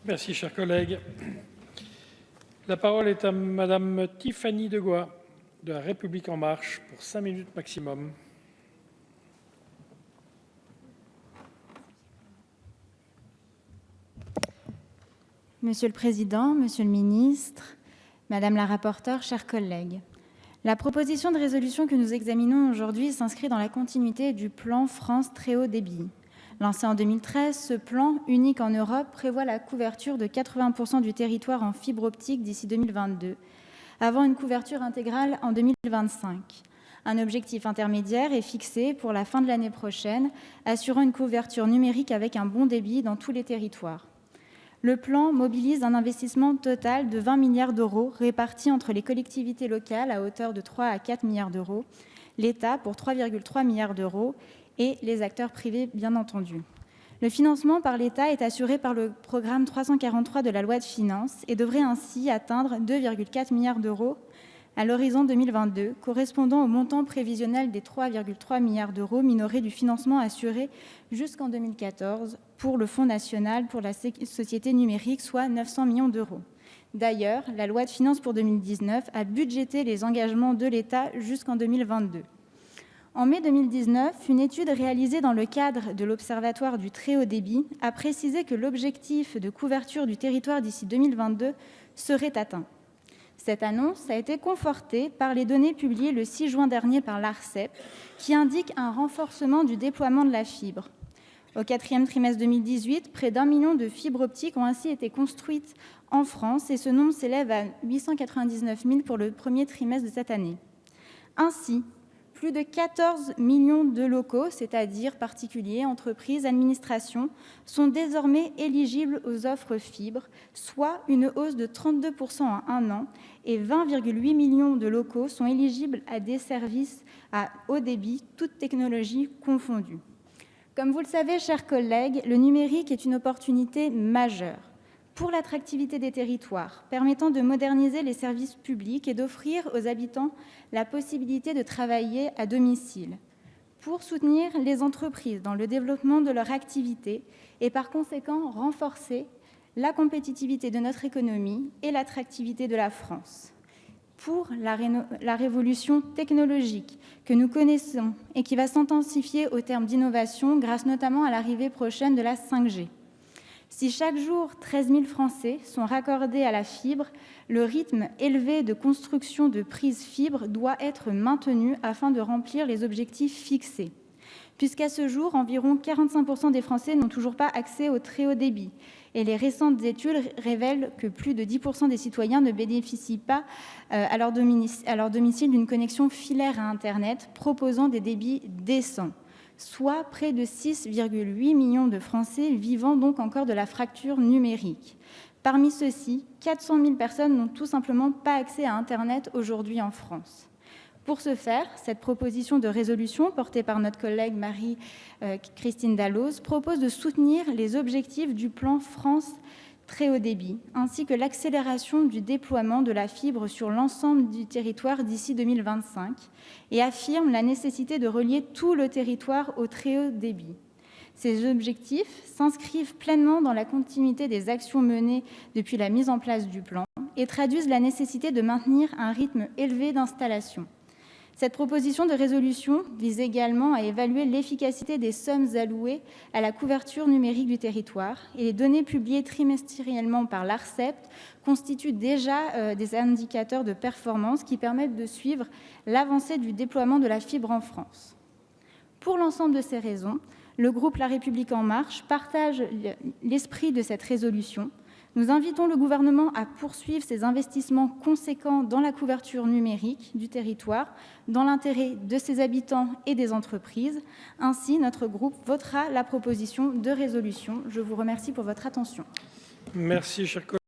Merci, cher collègue. La parole est à Madame Tiffany Degois, de La République En Marche, pour 5 minutes maximum. Monsieur le Président, Monsieur le Ministre, Madame la rapporteure, chers collègues, la proposition de résolution que nous examinons aujourd'hui s'inscrit dans la continuité du plan France Très Haut Débit. Lancé en 2013, ce plan, unique en Europe, prévoit la couverture de 80% du territoire en fibre optique d'ici 2022, avant une couverture intégrale en 2025. Un objectif intermédiaire est fixé pour la fin de l'année prochaine, assurant une couverture numérique avec un bon débit dans tous les territoires. Le plan mobilise un investissement total de 20 milliards d'euros répartis entre les collectivités locales à hauteur de 3 à 4 milliards d'euros, l'État pour 3,3 milliards d'euros et les acteurs privés, bien entendu. Le financement par l'État est assuré par le programme 343 de la loi de finances et devrait ainsi atteindre 2,4 milliards d'euros à l'horizon 2022, correspondant au montant prévisionnel des 3,3 milliards d'euros minorés du financement assuré jusqu'en 2014 pour le Fonds national pour la société numérique, soit 900 millions d'euros. D'ailleurs, la loi de finances pour 2019 a budgété les engagements de l'État jusqu'en 2022. En mai 2019, une étude réalisée dans le cadre de l'Observatoire du très haut débit a précisé que l'objectif de couverture du territoire d'ici 2022 serait atteint. Cette annonce a été confortée par les données publiées le 6 juin dernier par l'ARCEP, qui indiquent un renforcement du déploiement de la fibre. Au 4e trimestre 2018, près d'1 million de fibres optiques ont ainsi été construites en France et ce nombre s'élève à 899 000 pour le premier trimestre de cette année. Ainsi, plus de 14 millions de locaux, c'est-à-dire particuliers, entreprises, administrations, sont désormais éligibles aux offres fibres, soit une hausse de 32% en un an, et 20,8 millions de locaux sont éligibles à des services à haut débit, toutes technologies confondues. Comme vous le savez, chers collègues, le numérique est une opportunité majeure pour l'attractivité des territoires, permettant de moderniser les services publics et d'offrir aux habitants la possibilité de travailler à domicile, pour soutenir les entreprises dans le développement de leur activité et par conséquent renforcer la compétitivité de notre économie et l'attractivité de la France. Pour la révolution technologique que nous connaissons et qui va s'intensifier au terme d'innovation grâce notamment à l'arrivée prochaine de la 5G. Si chaque jour, 13 000 Français sont raccordés à la fibre, le rythme élevé de construction de prises fibres doit être maintenu afin de remplir les objectifs fixés. Puisqu'à ce jour, environ 45% des Français n'ont toujours pas accès au très haut débit. Et les récentes études révèlent que plus de 10% des citoyens ne bénéficient pas à leur domicile d'une connexion filaire à Internet proposant des débits décents, soit près de 6,8 millions de Français vivant donc encore de la fracture numérique. Parmi ceux-ci, 400 000 personnes n'ont tout simplement pas accès à Internet aujourd'hui en France. Pour ce faire, cette proposition de résolution portée par notre collègue Marie-Christine Dalloz propose de soutenir les objectifs du plan France Très Haut Débit, ainsi que l'accélération du déploiement de la fibre sur l'ensemble du territoire d'ici 2025 et affirme la nécessité de relier tout le territoire au très haut débit. Ces objectifs s'inscrivent pleinement dans la continuité des actions menées depuis la mise en place du plan et traduisent la nécessité de maintenir un rythme élevé d'installation. Cette proposition de résolution vise également à évaluer l'efficacité des sommes allouées à la couverture numérique du territoire et les données publiées trimestriellement par l'ARCEP constituent déjà des indicateurs de performance qui permettent de suivre l'avancée du déploiement de la fibre en France. Pour l'ensemble de ces raisons, le groupe La République En Marche partage l'esprit de cette résolution. Nous invitons le gouvernement à poursuivre ses investissements conséquents dans la couverture numérique du territoire, dans l'intérêt de ses habitants et des entreprises. Ainsi, notre groupe votera la proposition de résolution. Je vous remercie pour votre attention. Merci, chers collègues.